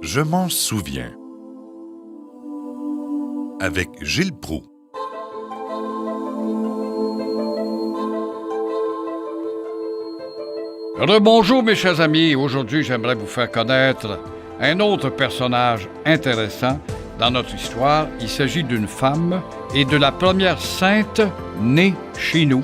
Je m'en souviens. Avec Gilles Proulx. Rebonjour mes chers amis, aujourd'hui j'aimerais vous faire connaître un autre personnage intéressant dans notre histoire. Il s'agit d'une femme et de la première sainte née chez nous.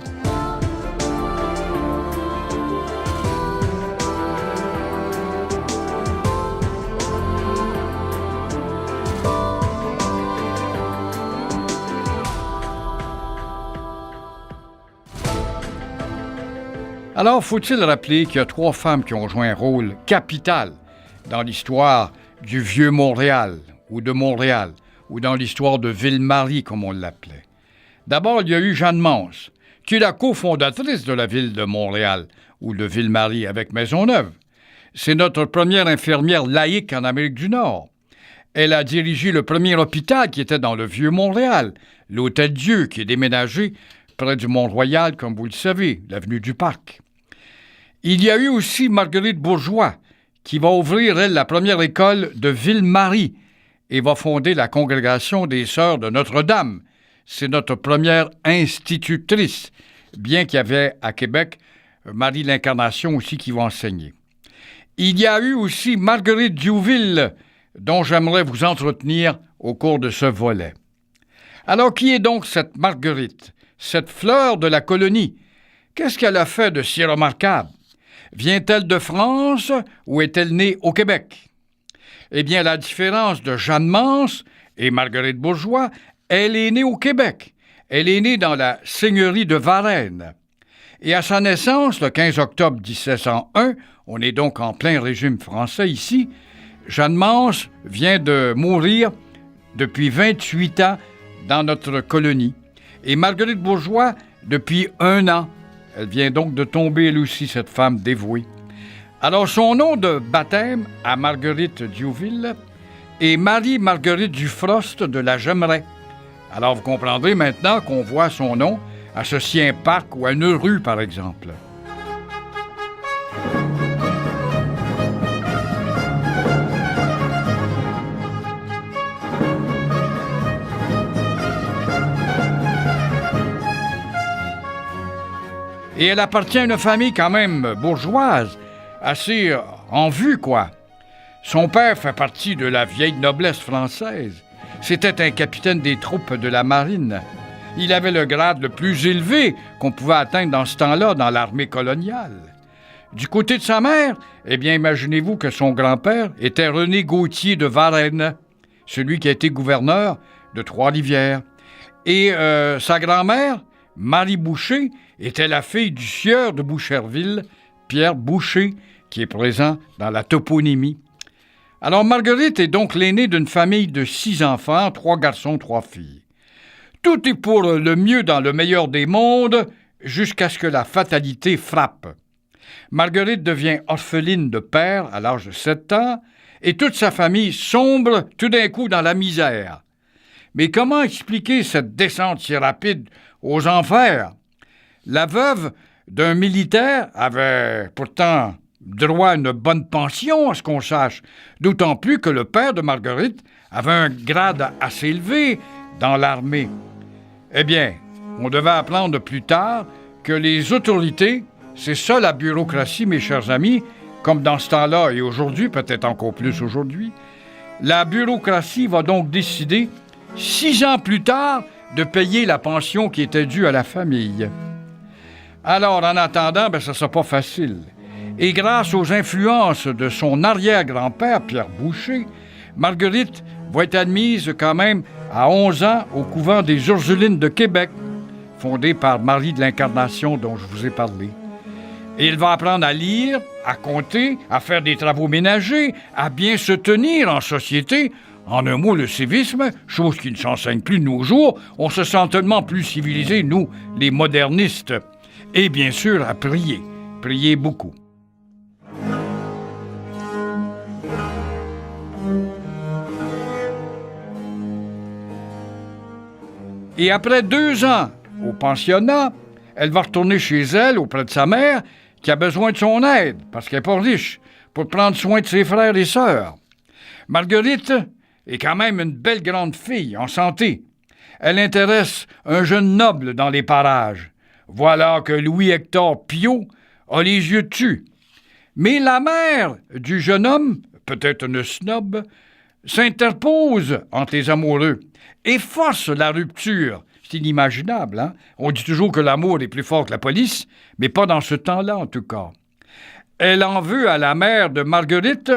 Alors, faut-il rappeler qu'il y a 3 femmes qui ont joué un rôle capital dans l'histoire du vieux Montréal, ou de Montréal, ou dans l'histoire de Ville-Marie, comme on l'appelait. D'abord, il y a eu Jeanne Mance, qui est la cofondatrice de la ville de Montréal, ou de Ville-Marie avec Maisonneuve. C'est notre première infirmière laïque en Amérique du Nord. Elle a dirigé le premier hôpital qui était dans le vieux Montréal, l'Hôtel-Dieu, qui est déménagé près du Mont-Royal, comme vous le savez, l'avenue du Parc. Il y a eu aussi Marguerite Bourgeois, qui va ouvrir, elle, la première école de Ville-Marie et va fonder la congrégation des Sœurs de Notre-Dame. C'est notre première institutrice, bien qu'il y avait à Québec Marie l'Incarnation aussi qui va enseigner. Il y a eu aussi Marguerite Diouville, dont j'aimerais vous entretenir au cours de ce volet. Alors, qui est donc cette Marguerite, cette fleur de la colonie? Qu'est-ce qu'elle a fait de si remarquable? Vient-elle de France ou est-elle née au Québec? Eh bien, à la différence de Jeanne Mance et Marguerite Bourgeois, elle est née au Québec. Elle est née dans la seigneurie de Varennes. Et à sa naissance, le 15 octobre 1701, on est donc en plein régime français ici, Jeanne Mance vient de mourir depuis 28 ans dans notre colonie. Et Marguerite Bourgeois, depuis 1 an. Elle vient donc de tomber, elle aussi, cette femme dévouée. Alors, son nom de baptême à Marguerite Diouville est Marie-Marguerite Dufrost de la Jemmeraie. Alors, vous comprendrez maintenant qu'on voit son nom associé à un parc ou à une rue, par exemple. Et elle appartient à une famille quand même bourgeoise, assez en vue, quoi. Son père fait partie de la vieille noblesse française. C'était un capitaine des troupes de la marine. Il avait le grade le plus élevé qu'on pouvait atteindre dans ce temps-là dans l'armée coloniale. Du côté de sa mère, eh bien, imaginez-vous que son grand-père était René Gauthier de Varennes, celui qui a été gouverneur de Trois-Rivières. Et sa grand-mère, Marie Boucher, était la fille du sieur de Boucherville, Pierre Boucher, qui est présent dans la toponymie. Alors, Marguerite est donc l'aînée d'une famille de 6 enfants, 3 garçons, 3 filles. Tout est pour le mieux dans le meilleur des mondes, jusqu'à ce que la fatalité frappe. Marguerite devient orpheline de père à l'âge de 7 ans, et toute sa famille sombre tout d'un coup dans la misère. Mais comment expliquer cette descente si rapide aux enfers? La veuve d'un militaire avait pourtant droit à une bonne pension, à ce qu'on sache, d'autant plus que le père de Marguerite avait un grade assez élevé dans l'armée. Eh bien, on devait apprendre plus tard que les autorités, c'est ça la bureaucratie, mes chers amis, comme dans ce temps-là et aujourd'hui, peut-être encore plus aujourd'hui, la bureaucratie va donc décider, 6 ans plus tard, de payer la pension qui était due à la famille. Alors, en attendant, ça ne sera pas facile. Et grâce aux influences de son arrière-grand-père, Pierre Boucher, Marguerite va être admise quand même à 11 ans au couvent des Ursulines de Québec, fondé par Marie de l'Incarnation dont je vous ai parlé. Et il va apprendre à lire, à compter, à faire des travaux ménagers, à bien se tenir en société. En un mot, le civisme, chose qui ne s'enseigne plus de nos jours, on se sent tellement plus civilisés, nous, les modernistes. Et bien sûr, à prier. Prier beaucoup. Et après 2 ans au pensionnat, elle va retourner chez elle, auprès de sa mère, qui a besoin de son aide, parce qu'elle n'est pas riche, pour prendre soin de ses frères et sœurs. Marguerite est quand même une belle grande fille, en santé. Elle intéresse un jeune noble dans les parages. Voilà que Louis-Hector Piot a les yeux dessus. Mais la mère du jeune homme, peut-être une snob, s'interpose entre les amoureux et force la rupture. C'est inimaginable, hein? On dit toujours que l'amour est plus fort que la police, mais pas dans ce temps-là, en tout cas. Elle en veut à la mère de Marguerite.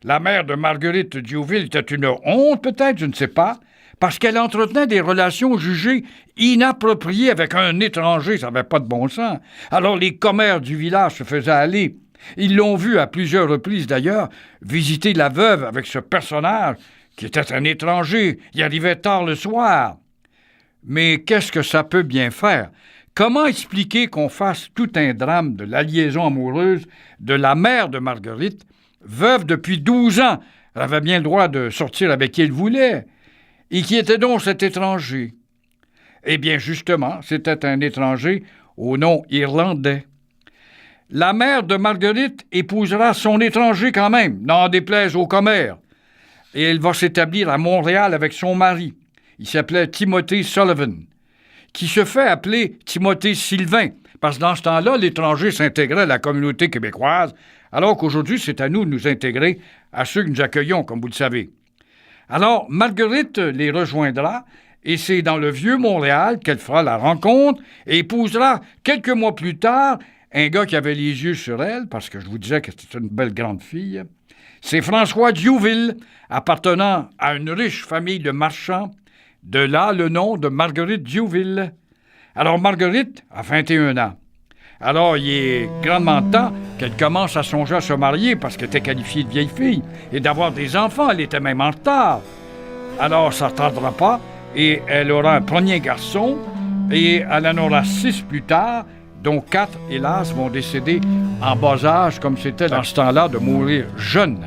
La mère de Marguerite Diouville était une honte, peut-être, je ne sais pas, parce qu'elle entretenait des relations jugées inappropriées avec un étranger, ça n'avait pas de bon sens. Alors les commères du village se faisaient aller. Ils l'ont vu à plusieurs reprises, d'ailleurs, visiter la veuve avec ce personnage qui était un étranger. Il arrivait tard le soir. Mais qu'est-ce que ça peut bien faire? Comment expliquer qu'on fasse tout un drame de la liaison amoureuse de la mère de Marguerite, veuve depuis 12 ans? Elle avait bien le droit de sortir avec qui elle voulait. Et qui était donc cet étranger? Eh bien, justement, c'était un étranger au nom irlandais. La mère de Marguerite épousera son étranger quand même, n'en déplaise aux commères. Et elle va s'établir à Montréal avec son mari. Il s'appelait Timothée Sullivan, qui se fait appeler Timothée Sylvain, parce que dans ce temps-là, l'étranger s'intégrait à la communauté québécoise, alors qu'aujourd'hui, c'est à nous de nous intégrer à ceux que nous accueillons, comme vous le savez. Alors, Marguerite les rejoindra, et c'est dans le vieux Montréal qu'elle fera la rencontre et épousera quelques mois plus tard un gars qui avait les yeux sur elle, parce que je vous disais que c'était une belle grande fille. C'est François Diouville, appartenant à une riche famille de marchands. De là, le nom de Marguerite Diouville. Alors, Marguerite a 21 ans. Alors, il est grandement temps qu'elle commence à songer à se marier parce qu'elle était qualifiée de vieille fille et d'avoir des enfants. Elle était même en retard. Alors, ça ne tardera pas et elle aura un premier garçon et elle en aura 6 plus tard, dont 4, hélas, vont décéder en bas âge, comme c'était dans ce temps-là de mourir jeune.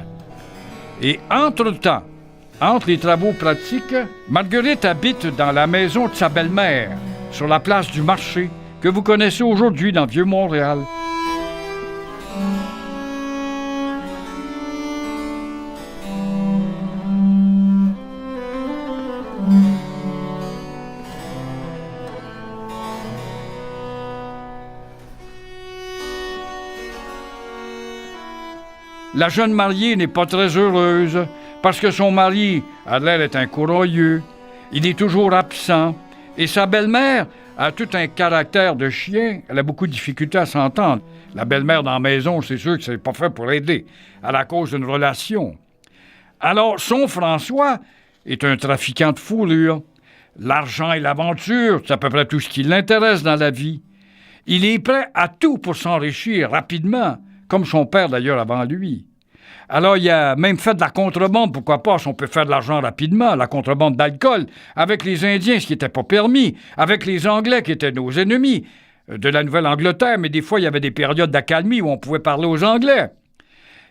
Et entre-temps, entre les travaux pratiques, Marguerite habite dans la maison de sa belle-mère, sur la place du marché, que vous connaissez aujourd'hui dans le Vieux-Montréal. La jeune mariée n'est pas très heureuse parce que son mari, Adèle, est un courroyeux. Il est toujours absent. Et sa belle-mère a tout un caractère de chien. Elle a beaucoup de difficultés à s'entendre. La belle-mère dans la maison, c'est sûr que c'est pas fait pour aider, à la cause d'une relation. Alors, son François est un trafiquant de fourrure. L'argent et l'aventure, c'est à peu près tout ce qui l'intéresse dans la vie. Il est prêt à tout pour s'enrichir rapidement, comme son père d'ailleurs avant lui. Alors, il a même fait de la contrebande, pourquoi pas, si on peut faire de l'argent rapidement, la contrebande d'alcool, avec les Indiens, ce qui n'était pas permis, avec les Anglais, qui étaient nos ennemis, de la Nouvelle-Angleterre, mais des fois, il y avait des périodes d'accalmie où on pouvait parler aux Anglais.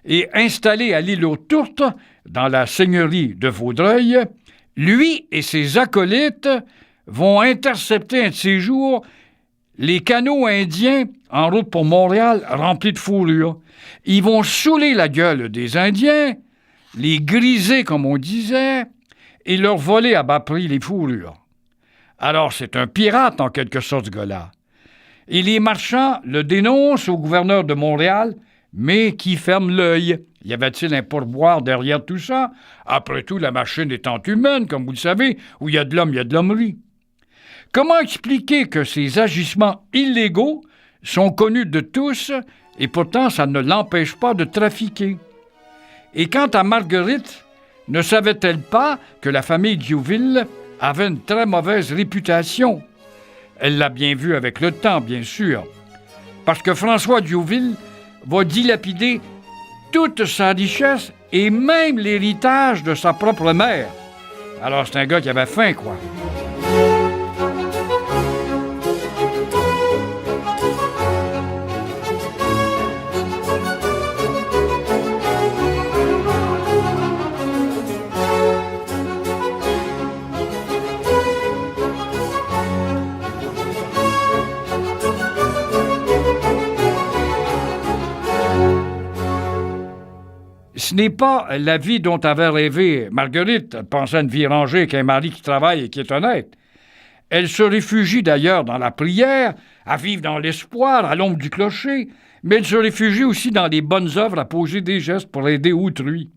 Et installé à l'île aux Tourtes, dans la seigneurie de Vaudreuil, lui et ses acolytes vont intercepter un de ces jours les canots indiens en route pour Montréal remplis de fourrure. Ils vont saouler la gueule des Indiens, les griser comme on disait, et leur voler à bas prix les fourrures. Alors c'est un pirate en quelque sorte ce gars-là. Et les marchands le dénoncent au gouverneur de Montréal, mais qui ferme l'œil. Y avait-il un pourboire derrière tout ça? Après tout, la machine étant humaine, comme vous le savez, où il y a de l'homme, il y a de l'hommerie. Comment expliquer que ces agissements illégaux sont connus de tous et pourtant ça ne l'empêche pas de trafiquer? Et quant à Marguerite, ne savait-elle pas que la famille Diouville avait une très mauvaise réputation? Elle l'a bien vu avec le temps, bien sûr, parce que François Diouville va dilapider toute sa richesse et même l'héritage de sa propre mère. Alors c'est un gars qui avait faim, quoi. Ce n'est pas la vie dont avait rêvé Marguerite. Elle pensait à une vie rangée avec un mari qui travaille et qui est honnête. Elle se réfugie d'ailleurs dans la prière, à vivre dans l'espoir, à l'ombre du clocher, mais elle se réfugie aussi dans les bonnes œuvres, à poser des gestes pour aider autrui.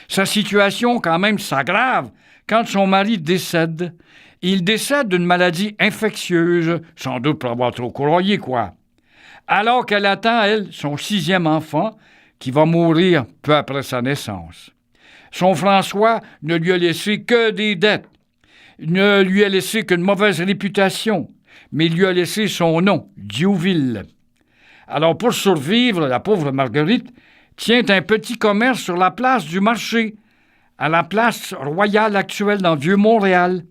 Sa situation, quand même, s'aggrave quand son mari décède. Il décède d'une maladie infectieuse, sans doute pour avoir trop courroyé, quoi. Alors qu'elle attend, elle, son 6e enfant, qui va mourir peu après sa naissance. Son François ne lui a laissé que des dettes, ne lui a laissé qu'une mauvaise réputation, mais il lui a laissé son nom, Diouville. Alors, pour survivre, la pauvre Marguerite tient un petit commerce sur la place du marché, à la place royale actuelle dans Vieux-Montréal.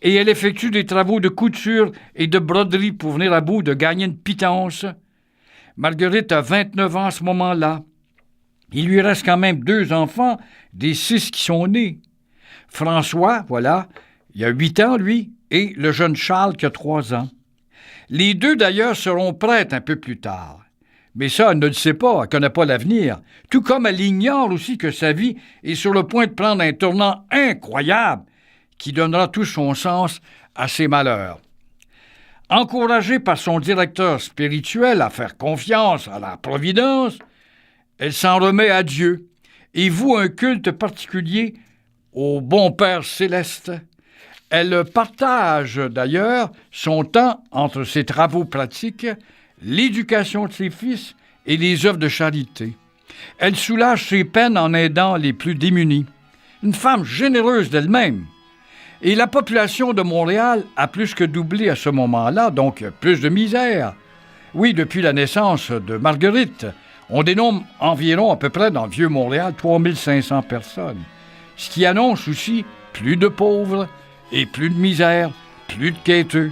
Et elle effectue des travaux de couture et de broderie pour venir à bout de gagner une pitance. Marguerite a 29 ans à ce moment-là. Il lui reste quand même 2 enfants, des 6 qui sont nés. François, voilà, il a 8 ans, lui, et le jeune Charles qui a 3 ans. Les 2, d'ailleurs, seront prêtres un peu plus tard. Mais ça, elle ne le sait pas, elle ne connaît pas l'avenir. Tout comme elle ignore aussi que sa vie est sur le point de prendre un tournant incroyable qui donnera tout son sens à ses malheurs. Encouragée par son directeur spirituel à faire confiance à la Providence, elle s'en remet à Dieu et voue un culte particulier au bon Père céleste. Elle partage d'ailleurs son temps entre ses travaux pratiques, l'éducation de ses fils et les œuvres de charité. Elle soulage ses peines en aidant les plus démunis. Une femme généreuse d'elle-même. Et la population de Montréal a plus que doublé à ce moment-là, donc plus de misère. Oui, depuis la naissance de Marguerite, on dénombre environ à peu près dans Vieux-Montréal 3500 personnes, ce qui annonce aussi plus de pauvres et plus de misère, plus de quêteux.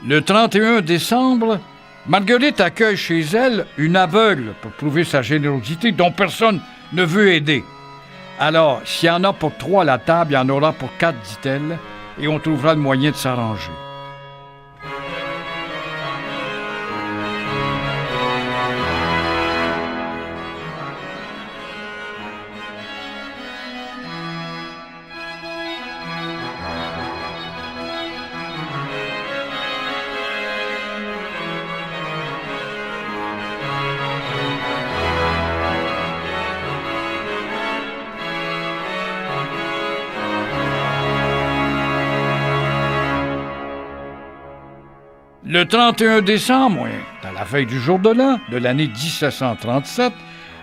Le 31 décembre, Marguerite accueille chez elle une aveugle pour prouver sa générosité dont personne ne veut aider. Alors, s'il y en a pour 3 à la table, il y en aura pour 4, dit-elle, et on trouvera le moyen de s'arranger. Le 31 décembre, à la veille du jour de l'an, de l'année 1737,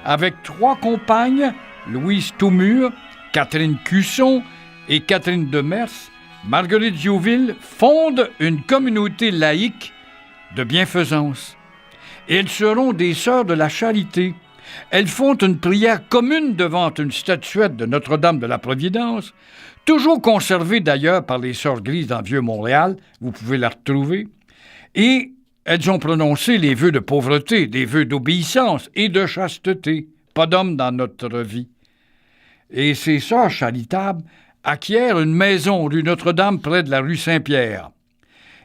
avec 3 compagnes, Louise Toumur, Catherine Cusson et Catherine Demers, Marguerite Diouville fonde une communauté laïque de bienfaisance. Et elles seront des sœurs de la charité. Elles font une prière commune devant une statuette de Notre-Dame de la Providence, toujours conservée d'ailleurs par les Sœurs Grises dans Vieux-Montréal, vous pouvez la retrouver. Et elles ont prononcé les vœux de pauvreté, des vœux d'obéissance et de chasteté. Pas d'homme dans notre vie. Et ces sœurs charitables acquièrent une maison rue Notre-Dame près de la rue Saint-Pierre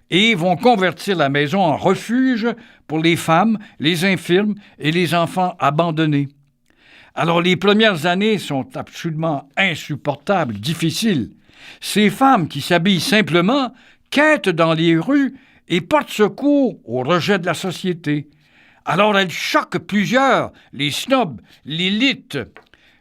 et vont convertir la maison en refuge pour les femmes, les infirmes et les enfants abandonnés. Alors les premières années sont absolument insupportables, difficiles. Ces femmes qui s'habillent simplement quêtent dans les rues et portent secours au rejet de la société. Alors elles choquent plusieurs, les snobs, l'élite.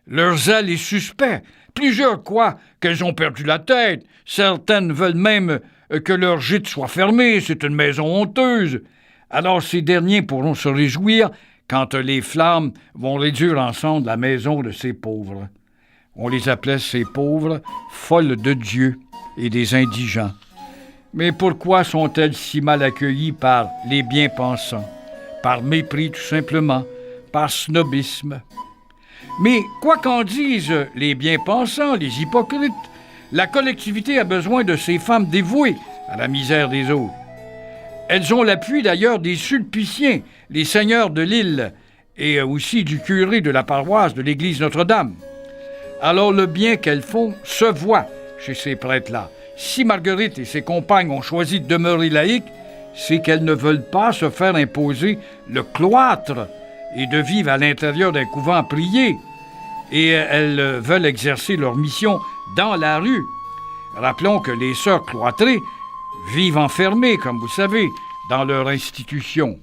Leur zèle est suspect. Plusieurs croient qu'elles ont perdu la tête. Certaines veulent même que leur gîte soit fermé. C'est une maison honteuse. Alors ces derniers pourront se réjouir quand les flammes vont réduire ensemble la maison de ces pauvres. On les appelait, ces pauvres, folles de Dieu et des indigents. Mais pourquoi sont-elles si mal accueillies par les bien-pensants? Par mépris, tout simplement, par snobisme. Mais quoi qu'en disent les bien-pensants, les hypocrites, la collectivité a besoin de ces femmes dévouées à la misère des autres. Elles ont l'appui d'ailleurs des Sulpiciens, les seigneurs de l'île, et aussi du curé de la paroisse de l'église Notre-Dame. Alors le bien qu'elles font se voit chez ces prêtres-là. Si Marguerite et ses compagnes ont choisi de demeurer laïques, c'est qu'elles ne veulent pas se faire imposer le cloître et de vivre à l'intérieur d'un couvent prié. et elles veulent exercer leur mission dans la rue. Rappelons que les sœurs cloîtrées vivent enfermées, comme vous savez, dans leur institution.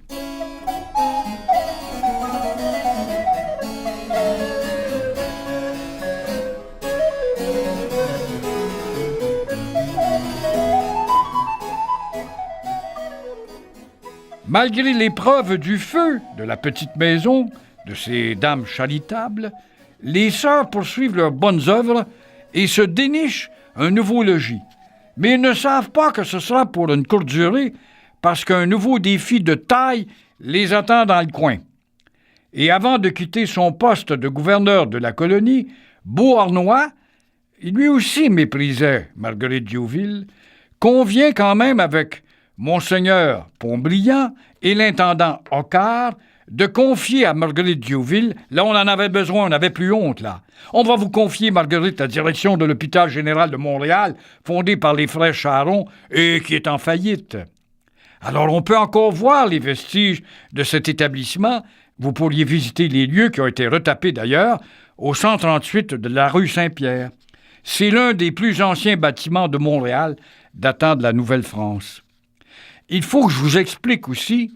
Malgré l'épreuve du feu de la petite maison, de ces dames charitables, les sœurs poursuivent leurs bonnes œuvres et se dénichent un nouveau logis. Mais ils ne savent pas que ce sera pour une courte durée parce qu'un nouveau défi de taille les attend dans le coin. Et avant de quitter son poste de gouverneur de la colonie, Beauharnois, lui aussi méprisait Marguerite Diouville, convient quand même avec Monseigneur Pontbriand et l'intendant Hoccart de confier à Marguerite Diouville, là on en avait besoin, on n'avait plus honte là. On va vous confier, Marguerite, la direction de l'hôpital général de Montréal, fondé par les frères Charon et qui est en faillite. Alors on peut encore voir les vestiges de cet établissement. Vous pourriez visiter les lieux qui ont été retapés d'ailleurs au 138 de la rue Saint-Pierre. C'est l'un des plus anciens bâtiments de Montréal datant de la Nouvelle-France. Il faut que je vous explique aussi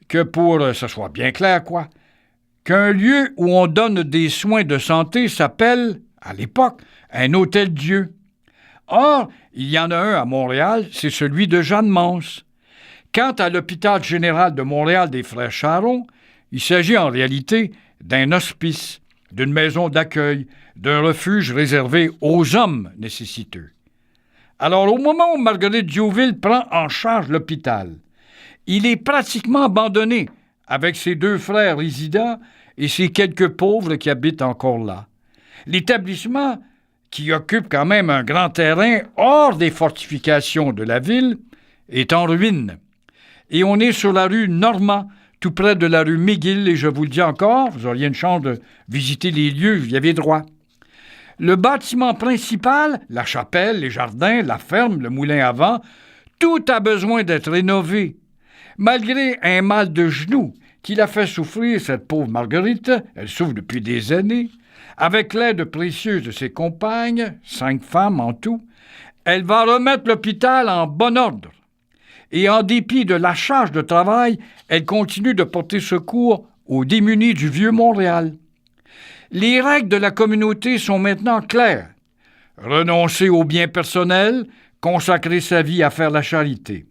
que pour que ce soit bien clair, qu'un lieu où on donne des soins de santé s'appelle, à l'époque, un hôtel-Dieu. Or, il y en a un à Montréal, c'est celui de Jeanne-Mance. Quant à l'hôpital général de Montréal des frères Charon, il s'agit en réalité d'un hospice, d'une maison d'accueil, d'un refuge réservé aux hommes nécessiteux. Alors, au moment où Marguerite Diouville prend en charge l'hôpital, il est pratiquement abandonné avec ses deux frères résidents et ses quelques pauvres qui habitent encore là. L'établissement, qui occupe quand même un grand terrain hors des fortifications de la ville, est en ruine. Et on est sur la rue Normand, tout près de la rue McGill, et je vous le dis encore, vous auriez une chance de visiter les lieux, vous y avez droit. Le bâtiment principal, la chapelle, les jardins, la ferme, le moulin à vent, tout a besoin d'être rénové. Malgré un mal de genou qui l'a fait souffrir, cette pauvre Marguerite, elle souffre depuis des années, avec l'aide précieuse de ses compagnes, 5 femmes en tout, elle va remettre l'hôpital en bon ordre. Et en dépit de la charge de travail, elle continue de porter secours aux démunis du vieux Montréal. Les règles de la communauté sont maintenant claires. Renoncer aux biens personnels, consacrer sa vie à faire la charité.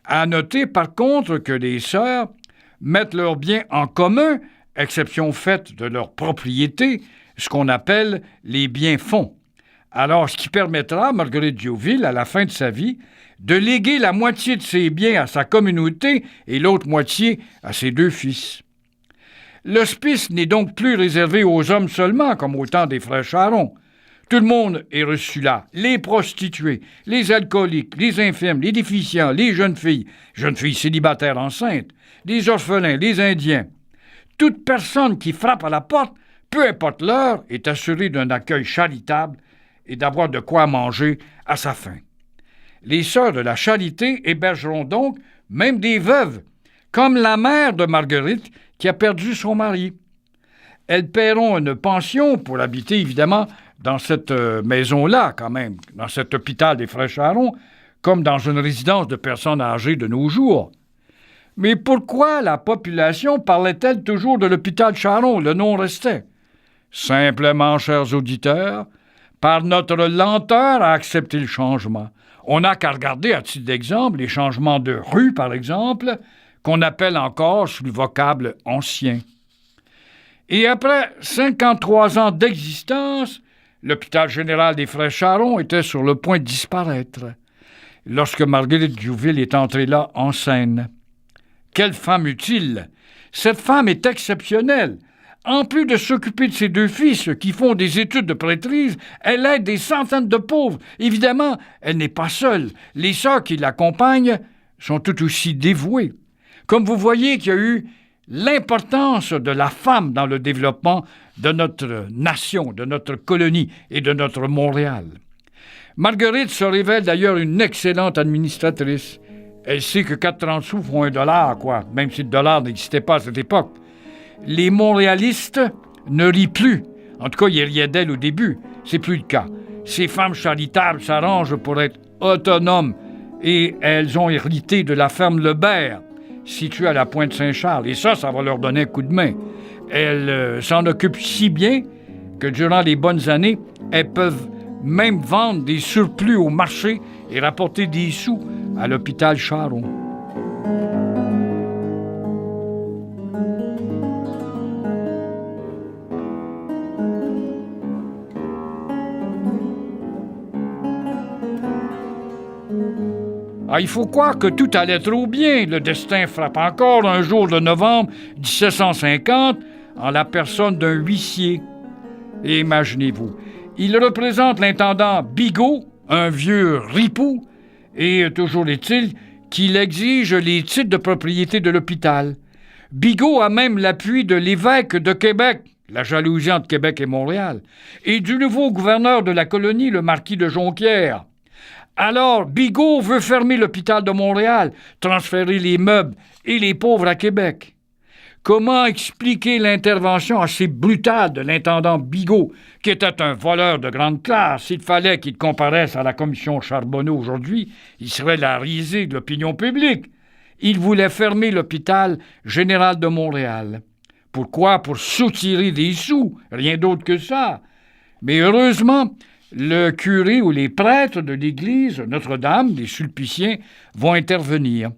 À noter par contre que les sœurs mettent leurs biens en commun, exception faite de leur propriété, ce qu'on appelle les biens fonds. Alors, ce qui permettra à Marguerite Diouville, à la fin de sa vie, de léguer la moitié de ses biens à sa communauté et l'autre moitié à ses 2 fils. L'hospice n'est donc plus réservé aux hommes seulement, comme au temps des frères Charon. Tout le monde est reçu là. Les prostituées, les alcooliques, les infirmes, les déficients, les jeunes filles célibataires enceintes, les orphelins, les Indiens. Toute personne qui frappe à la porte, peu importe l'heure, est assurée d'un accueil charitable et d'avoir de quoi manger à sa faim. Les sœurs de la charité hébergeront donc même des veuves, comme la mère de Marguerite qui a perdu son mari. Elles paieront une pension pour habiter, évidemment, dans cette maison-là, quand même, dans cet hôpital des Frères Charon, comme dans une résidence de personnes âgées de nos jours. Mais pourquoi la population parlait-elle toujours de l'hôpital Charon? Le nom restait. Simplement, chers auditeurs, par notre lenteur à accepter le changement. On n'a qu'à regarder, à titre d'exemple, les changements de rue, par exemple, qu'on appelle encore sous le vocable ancien. Et après 53 ans d'existence, l'hôpital général des Frères Charon était sur le point de disparaître lorsque Marguerite Diouville est entrée là en scène. Quelle femme utile! Cette femme est exceptionnelle. En plus de s'occuper de ses 2 fils qui font des études de prêtrise, elle aide des centaines de pauvres. Évidemment, elle n'est pas seule. Les sœurs qui l'accompagnent sont tout aussi dévouées. Comme vous voyez qu'il y a eu l'importance de la femme dans le développement de notre nation, de notre colonie et de notre Montréal. Marguerite se révèle d'ailleurs une excellente administratrice. Elle sait que 4,30 sous font $1, même si le dollar n'existait pas à cette époque. Les Montréalistes ne rient plus En tout cas, il riait d'elle au début. C'est plus le cas. Ces femmes charitables s'arrangent pour être autonomes et elles ont hérité de la ferme Lebert, située à la Pointe Saint-Charles. Et ça va leur donner un coup de main. Elles s'en occupent si bien que durant les bonnes années, elles peuvent même vendre des surplus au marché et rapporter des sous à l'hôpital Charon. Il faut croire que tout allait trop bien. Le destin frappe encore un jour de novembre 1750 en la personne d'un huissier. Et imaginez-vous, il représente l'intendant Bigot, un vieux ripou, et toujours est-il qu'il exige les titres de propriété de l'hôpital. Bigot a même l'appui de l'évêque de Québec, la jalousie entre Québec et Montréal, et du nouveau gouverneur de la colonie, le marquis de Jonquière. Alors, Bigot veut fermer l'hôpital de Montréal, transférer les meubles et les pauvres à Québec. Comment expliquer l'intervention assez brutale de l'intendant Bigot, qui était un voleur de grande classe? S'il fallait qu'il comparaisse à la commission Charbonneau aujourd'hui, il serait la risée de l'opinion publique. Il voulait fermer l'hôpital général de Montréal. Pourquoi? Pour soutirer des sous, rien d'autre que ça. Mais heureusement, le curé ou les prêtres de l'église Notre-Dame, des Sulpiciens, vont intervenir.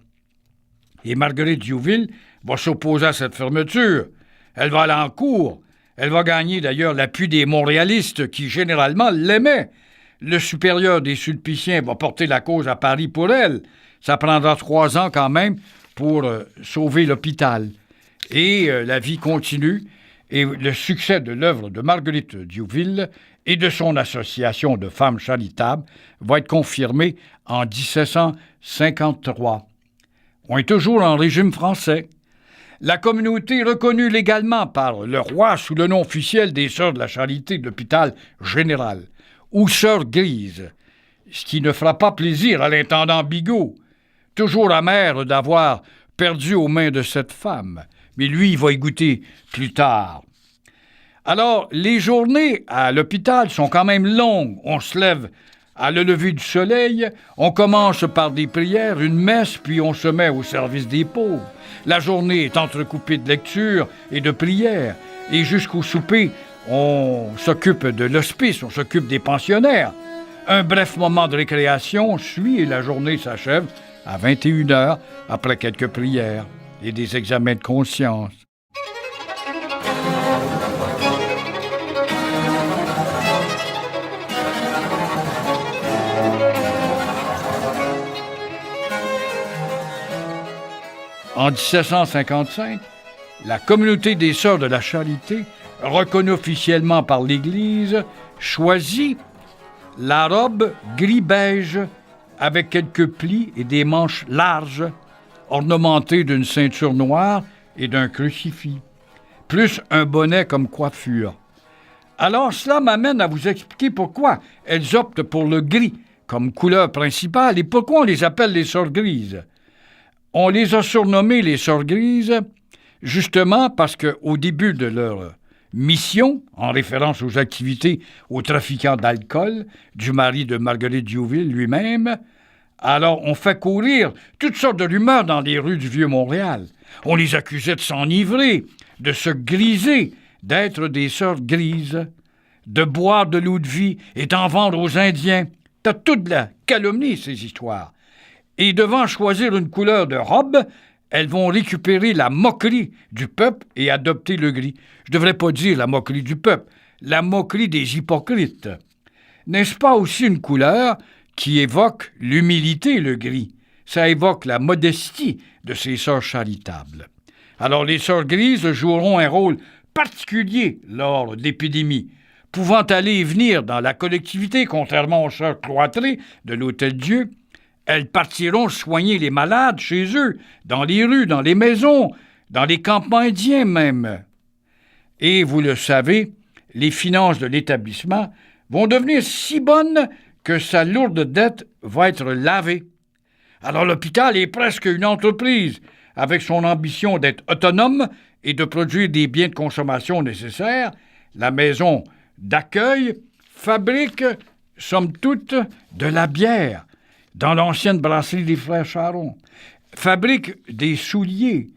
Et Marguerite Diouville va s'opposer à cette fermeture. Elle va aller en cour. Elle va gagner d'ailleurs l'appui des Montréalistes qui, généralement, l'aimaient. Le supérieur des Sulpiciens va porter la cause à Paris pour elle. Ça prendra 3 ans quand même pour sauver l'hôpital. Et la vie continue. Et le succès de l'œuvre de Marguerite Diouville et de son association de femmes charitables va être confirmé en 1753. On est toujours en régime français. La communauté reconnue légalement par le roi sous le nom officiel des Sœurs de la Charité de l'hôpital général, ou Sœurs Grises, ce qui ne fera pas plaisir à l'intendant Bigot, toujours amer d'avoir perdu aux mains de cette femme. Mais lui, il va y goûter plus tard. Alors, les journées à l'hôpital sont quand même longues. On se lève à le lever du soleil, on commence par des prières, une messe, puis on se met au service des pauvres. La journée est entrecoupée de lectures et de prières. Et jusqu'au souper, on s'occupe de l'hospice, on s'occupe des pensionnaires. Un bref moment de récréation suit et la journée s'achève à 21h après quelques prières et des examens de conscience. En 1755, la communauté des Sœurs de la Charité, reconnue officiellement par l'Église, choisit la robe gris-beige avec quelques plis et des manches larges, ornementées d'une ceinture noire et d'un crucifix, plus un bonnet comme coiffure. Alors cela m'amène à vous expliquer pourquoi elles optent pour le gris comme couleur principale et pourquoi on les appelle les Sœurs grises. On les a surnommées les Sœurs grises justement parce qu'au début de leur mission, en référence aux activités aux trafiquants d'alcool du mari de Marguerite Diouville lui-même, alors on fait courir toutes sortes de rumeurs dans les rues du Vieux-Montréal. On les accusait de s'enivrer, de se griser, d'être des Sœurs grises, de boire de l'eau de vie et d'en vendre aux Indiens. T'as toute la calomnie, ces histoires. Et devant choisir une couleur de robe, elles vont récupérer la moquerie du peuple et adopter le gris. Je ne devrais pas dire la moquerie du peuple, la moquerie des hypocrites. N'est-ce pas aussi une couleur qui évoque l'humilité, le gris? Ça évoque la modestie de ces sœurs charitables. Alors les Sœurs grises joueront un rôle particulier lors de l'épidémie, pouvant aller et venir dans la collectivité, contrairement aux sœurs cloîtrées de l'Hôtel-Dieu. Elles partiront soigner les malades chez eux, dans les rues, dans les maisons, dans les campements indiens même. Et vous le savez, les finances de l'établissement vont devenir si bonnes que sa lourde dette va être lavée. Alors l'hôpital est presque une entreprise, avec son ambition d'être autonome et de produire des biens de consommation nécessaires. la maison d'accueil fabrique, somme toute, de la bière dans l'ancienne brasserie des Frères Charon, fabrique des souliers,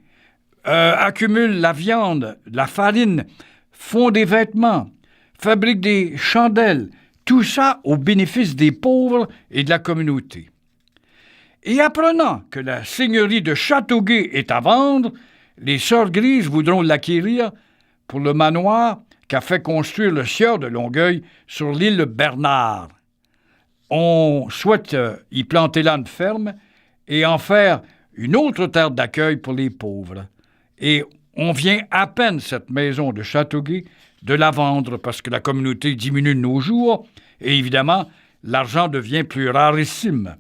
accumule la viande, la farine, font des vêtements, fabrique des chandelles, tout ça au bénéfice des pauvres et de la communauté. Et apprenant que la seigneurie de Châteauguay est à vendre, les Sœurs Grises voudront l'acquérir pour le manoir qu'a fait construire le sieur de Longueuil sur l'île Bernard. On souhaite y planter là une ferme et en faire une autre terre d'accueil pour les pauvres. Et on vient à peine, cette maison de Châteauguay, de la vendre parce que la communauté diminue de nos jours et évidemment, l'argent devient plus rarissime.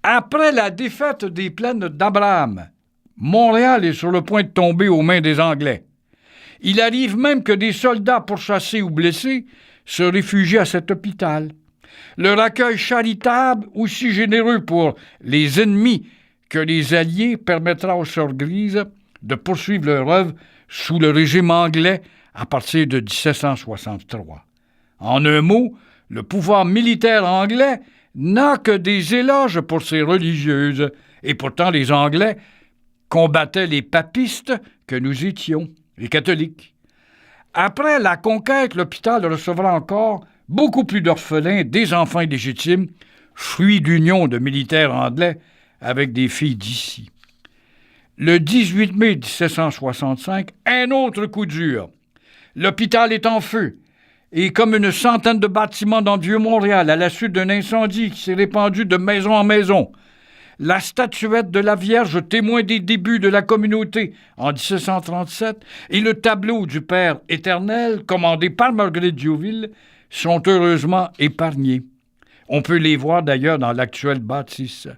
Après la défaite des plaines d'Abraham, Montréal est sur le point de tomber aux mains des Anglais. Il arrive même que des soldats pourchassés ou blessés se réfugient à cet hôpital. Leur accueil charitable, aussi généreux pour les ennemis que les Alliés, permettra aux Sœurs Grises de poursuivre leur œuvre sous le régime anglais à partir de 1763. En un mot, le pouvoir militaire anglais n'a que des éloges pour ses religieuses, et pourtant les Anglais combattaient les papistes que nous étions, les catholiques. Après la conquête, l'hôpital recevra encore beaucoup plus d'orphelins, des enfants illégitimes, fruits d'union de militaires anglais avec des filles d'ici. Le 18 mai 1765, un autre coup dur. L'hôpital est en feu, et comme une centaine de bâtiments dans le Vieux-Montréal, à la suite d'un incendie qui s'est répandu de maison en maison, la statuette de la Vierge, témoin des débuts de la communauté en 1737, et le tableau du Père éternel, commandé par Marguerite Diouville, sont heureusement épargnés. On peut les voir d'ailleurs dans l'actuelle bâtisse.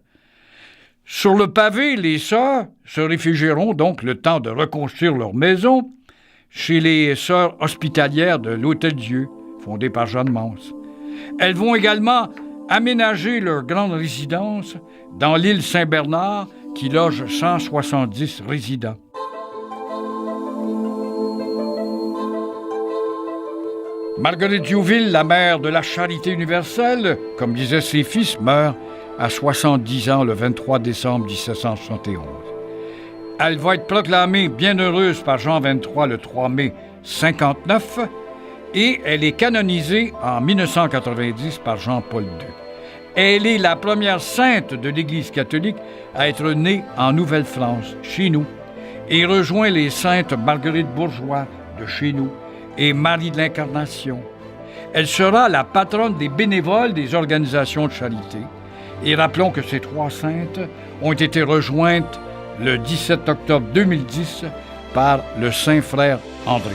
Sur le pavé, les sœurs se réfugieront donc le temps de reconstruire leur maison chez les sœurs hospitalières de l'Hôtel-Dieu, fondées par Jeanne Mance. Elles vont également aménager leur grande résidence dans l'île Saint-Bernard qui loge 170 résidents. Marguerite Diouville, la mère de la Charité universelle, comme disaient ses fils, meurt à 70 ans le 23 décembre 1771. Elle va être proclamée bienheureuse par Jean XXIII le 3 mai 59 et elle est canonisée en 1990 par Jean-Paul II. Elle est la première sainte de l'Église catholique à être née en Nouvelle-France, chez nous, et rejoint les saintes Marguerite Bourgeois de chez nous et Marie de l'Incarnation. Elle sera la patronne des bénévoles des organisations de charité. Et rappelons que ces trois saintes ont été rejointes le 17 octobre 2010 par le Saint-Frère André.